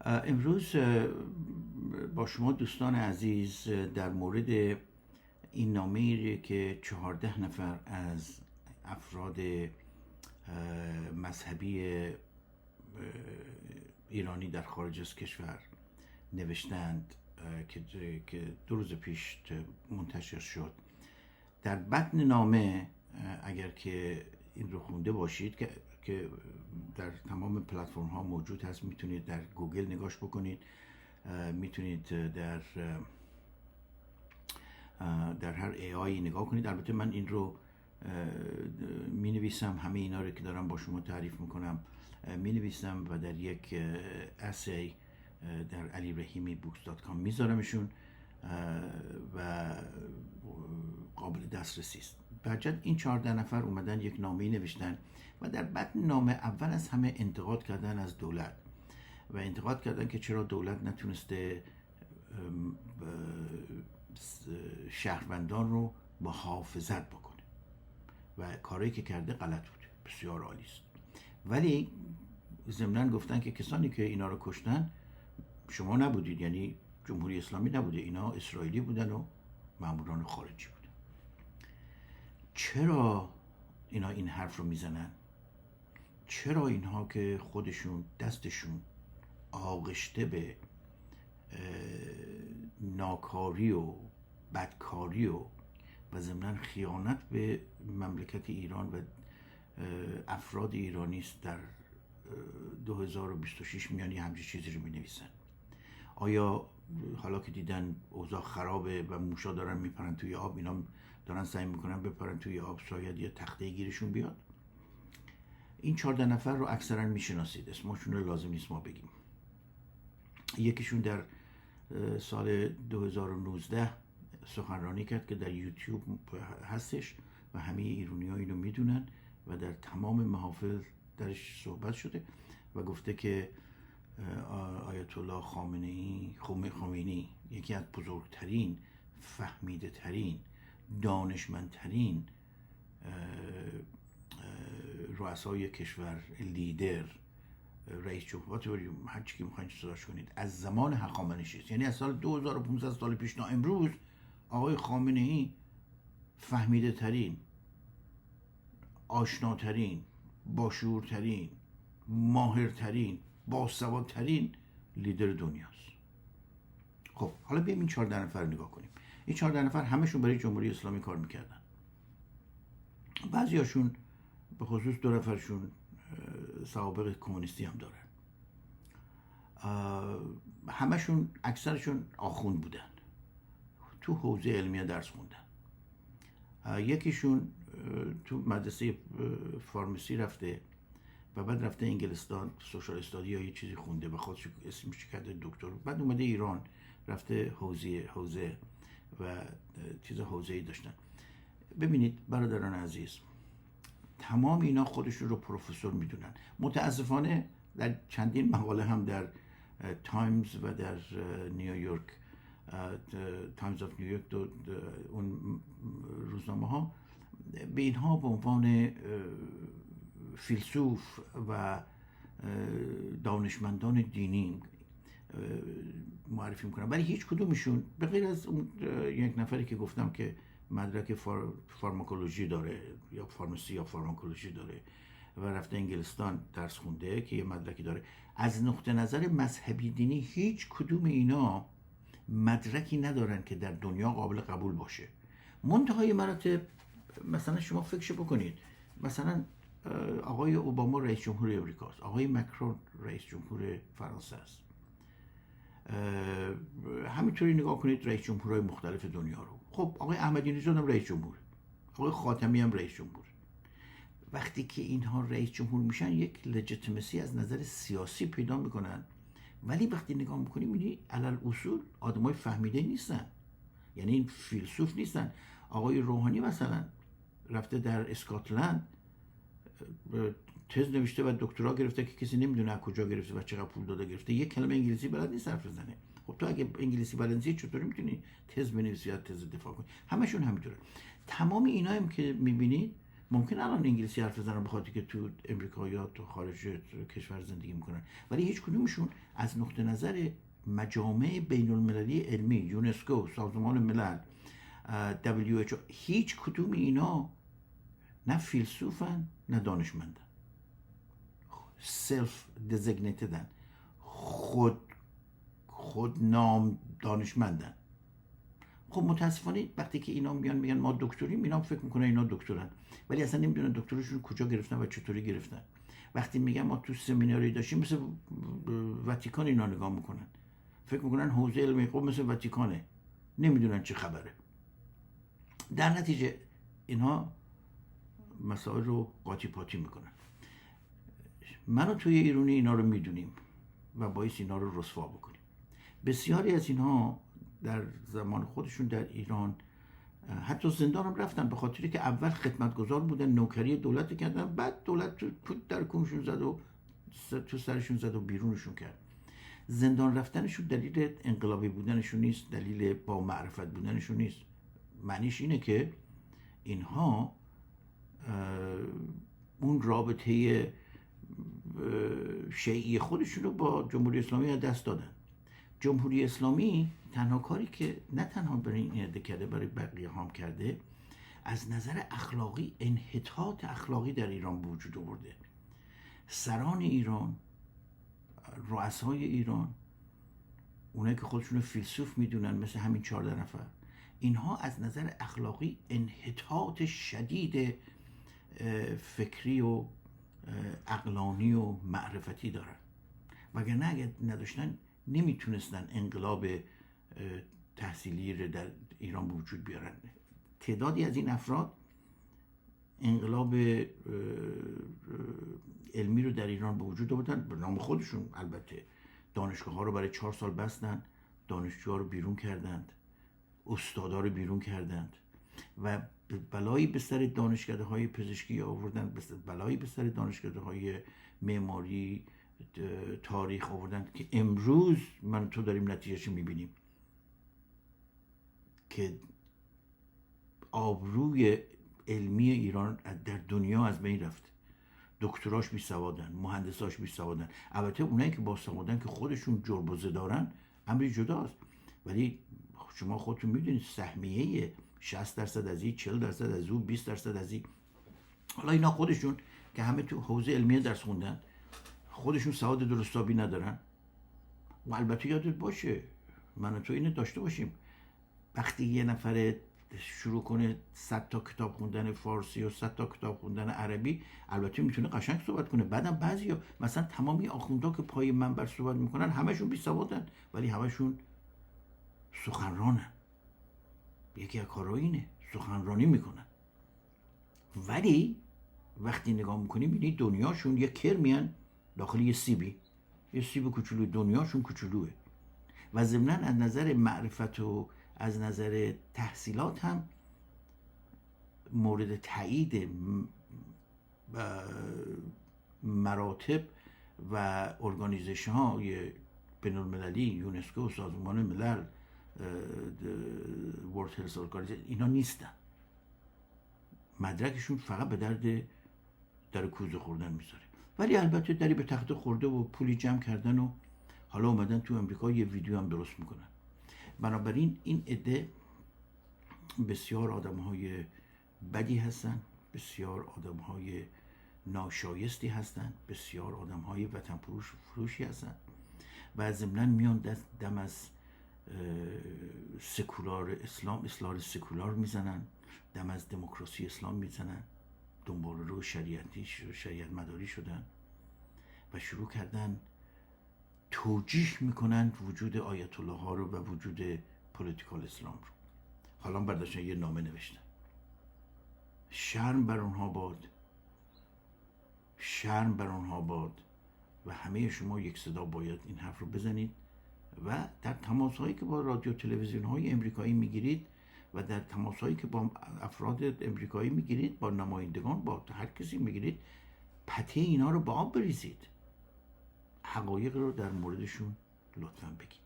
امروز با شما دوستان عزیز در مورد این نامه‌ای که 14 نفر از افراد مذهبی ایرانی در خارج از کشور نوشتند که 2 روز پیش منتشر شد. در بطن نامه اگر که این رو خونده باشید که در تمام پلتفرم ها موجود هست، میتونید در گوگل نگاش بکنید، میتونید در هر ای آی نگاه کنید. البته من این رو می نویسم، همه اینا رو که دارم با شما تعریف میکنم می نویسم و در یک اسی در alirahimibooks.com میذارمشون و قابل دسترسی است. بعد این 14 نفر اومدن یک نامه نوشتن و در بطن نامه اول از همه انتقاد کردن از دولت و انتقاد کردن که چرا دولت نتونسته شهروندان رو محافظت بکنه و کاری که کرده غلط بوده. بسیار عالی است. ولی ضمناً گفتن که کسانی که اینا رو کشتن شما نبودید، یعنی جمهوری اسلامی نبوده، اینا اسرائیلی بودن و ماموران خارجی بودن. چرا اینا این حرف رو میزنن؟ چرا اینها که خودشون دستشون آغشته به ناکاری و بدکاری و ضمناً خیانت به مملکت ایران و افراد ایرانی است، در 2026 میانی همچین چیزی رو می نویسن؟ آیا حالا که دیدن اوضاع خرابه و موشا دارن میپرن توی آب، اینا دارن سعی میکنن بپرن توی آب شاید یه تخته گیرشون بیاد؟ این 14 نفر رو اکثرا میشناسید، اسمشون رو لازم نیست ما بگیم. یکیشون در سال 2019 سخنرانی کرد که در یوتیوب هستش و همه ایرانی ها اینو میدونن و در تمام محافل درش صحبت شده و گفته که آیت الله خامنه‌ای یکی از بزرگترین، فهمیده ترین، دانشمندترین رؤسای کشور، لیدر، رئیس جمهور، هر چی که میخواین صداش کنید، از زمان هخامنشی است. یعنی از سال 2500 سال پیش تا امروز آقای خامنه‌ای فهمیده ترین، آشناترین، باشعورترین، ماهرترین، باسوادترین لیدر دنیاست. خب حالا بیایم این 14 نفر نگاه کنیم. این 14 نفر همشون برای جمهوری اسلامی کار میکردن. بعضیاشون به خصوص 2 نفرشون سوابق کمونیستی هم دارن. همشون اکثرشون آخوند بودن، تو حوزه علمیه درس خوندن. یکیشون تو مدرسه فارمسی رفته و بعد رفته انگلستان سوشال استادی یا یه چیزی خونده و خودش اسمش کرده دکتر، بعد اومده ایران رفته حوزه و چیز حوزه‌ای داشتن. ببینید برادران عزیز، تمام اینا خودشون رو پروفسور میدونن. متاسفانه در چندین مقاله هم در تایمز و در نیویورک، تایمز آف نیویورک، اون روزنامه ها به اینها به عنوان فیلسوف و دانشمندان دینی معرفی میکنن، ولی هیچ کدومشون به غیر از اون یک نفری که گفتم که مدرک فارماکولوژی داره یا فارمسی یا فارماکولوژی داره و رفته انگلستان درس خونده که یه مدرکی داره، از نقطه نظر مذهبی دینی هیچ کدوم اینا مدرکی ندارن که در دنیا قابل قبول باشه. منتهای مراتب مثلا شما فکرش بکنید، مثلا آقای اوباما رئیس جمهور امریکاست، آقای مکرون رئیس جمهور فرانسه است، همینطوری نگاه کنید رئیس جمهورهای مختلف دنیا رو. خب آقای احمدی نژاد هم رئیس جمهور، آقای خاتمی هم رئیس جمهور. وقتی که اینها رئیس جمهور میشن یک لجیتیمسی از نظر سیاسی پیدا میکنن، ولی وقتی نگاه میکنیم میبینی علل اصول آدمای فهمیده نیستن، یعنی این فیلسوف نیستن. آقای روحانی مثلا رفته در اسکاتلند تز نوشته و دکترا گرفته که کسی نمیدونه از کجا گرفته و چقدر پول داده گرفته، یک کلمه انگلیسی بلد نیست حرف بزنه. خب تو اگه انگلیسی بلد نیستی چطوری میتونی تز بنویسی یا تز دفاع کنی؟ همشون همینطوره. تمام اینا هم که میبینید ممکن الان انگلیسی حرف بزنن بخاطر که تو امریکا یا تو خارج کشور زندگی میکنن، ولی هیچ کدومشون از نقطه نظر مجامع بین المللی علمی، یونسکو، سازمان ملل، WHO، هیچ کدوم اینا نه فیلسوفن نه دانشمندن، سلف دزیگنیتدن، خود نام دانشمندن. خب متاسفانه وقتی که اینا میان میگن ما دکتریم، اینا فکر میکنن اینا دکترن، ولی اصلا نمیدونن دکترشون کجا گرفتن و چطوری گرفتن. وقتی میگن ما تو سمیناری داشتیم، مثل واتیکان اینا نگاه میکنن، فکر میکنن حوزه علمی خب مثل واتیکانه، نمیدونن چه خبره. در نتیجه اینها مسائل رو قاطی پاتی میکنن. منو توی ایرانی اینا رو میدونیم و باید اینا رو رسوا بکنیم. بسیاری از اینها در زمان خودشون در ایران حتی زندان هم رفتن، به خاطری که اول خدمتگزار بودن، نوکری دولت کردن، بعد دولت در کونشون زد و تو سرشون زد و بیرونشون کرد. زندان رفتنشون دلیل انقلابی بودنشون نیست، دلیل با معرفت بودنشون نیست. معنیش اینه که اینها اون رابطه شیعی خودشون رو با جمهوری اسلامی از دست دادن. جمهوری اسلامی تنها کاری که نه تنها برای این عده کرده، برای بقیه هم کرده، از نظر اخلاقی انحطاط اخلاقی در ایران به وجود آورده. سران ایران، رؤسای ایران، اونایی که خودشون رو فیلسوف میدونن مثل همین 14 نفر، اینها از نظر اخلاقی انحطاط شدید فکری و عقلانی و معرفتی دارن، وگرنه اگر نداشتن نمیتونستن انقلاب تحصیلی رو در ایران به وجود بیارن. تعدادی از این افراد انقلاب علمی رو در ایران به وجود آوردن به نام خودشون. البته دانشگاه ها رو برای 4 سال بستن، دانشجوها رو بیرون کردند، استادا رو بیرون کردند و بلایی به سر دانشکده های پزشکی آوردن، بلایی به سر دانشکده های معماری، تاریخ آوردن که امروز من تو داریم نتیجهش میبینیم که آبروی علمی ایران در دنیا از بین رفت. دکتراش بی سوادن، مهندساش بی سوادن. البته اونایی که با سوادن که خودشون جربوزه دارن امری جداست، ولی شما خودتون میدونید سهمیه 60% از این، 40% از اون، 20% از این. حالا اینا خودشون که همه تو حوزه علمیه درس خوندن، خودشون سواد درستابی ندارن. و البته یادت باشه، من و تو اینو داشته باشیم، وقتی یه نفر شروع کنه 100 تا کتاب خوندن فارسی و 100 تا کتاب خوندن عربی، البته میتونه قشنگ صحبت کنه. بعدم بعضیا مثلا تمامی آخوندا که پای منبر صحبت میکنن همشون بی سوادن، ولی همشون سخنرانن. یکی از کارها اینه، سخنرانی میکنن. ولی وقتی نگاه میکنی میبینی دنیاشون یه کرمیان داخل یه سیب کوچولو، دنیاشون کوچولوه. و ضمناً از نظر معرفت و از نظر تحصیلات هم مورد تایید مراتب و ارگانیزیشن های بین المللی، یونسکو، سازمان ملل، ورلد هلث ارگانیزیشن، اینا نیستن. مدرکشون فقط به در کوزه خوردن میذاره. ولی البته دری به تخته خورده و پولی جمع کردن و حالا اومدن تو امریکا یه ویدیو هم درست میکنن. بنابراین این عده بسیار آدم‌های بدی هستن، بسیار آدم‌های ناشایستی هستن، بسیار آدم‌های وطن فروشی هستن و ضمناً میان دم از سکولار اسلام، اصلاح سکولار میزنن، دم از دموکراسی اسلام میزنن، دنبال رو شریعت مداری شدن و شروع کردن توجیه میکنن وجود آیت الله ها رو و وجود پولیتیکال اسلام رو. حالا برداشتن یه نامه نوشتن. شرم بر اونها باد، شرم بر اونها باد و همه شما یک صدا باید این حرف رو بزنید و در تماس هایی که با رادیو تلویزیون های امریکایی میگیرید و در تماس هایی که با افراد امریکایی میگیرید، با نمایندگان، با هر کسی میگیرید، پته اینا رو با آب بریزید، حقایق رو در موردشون لطفاً بگید.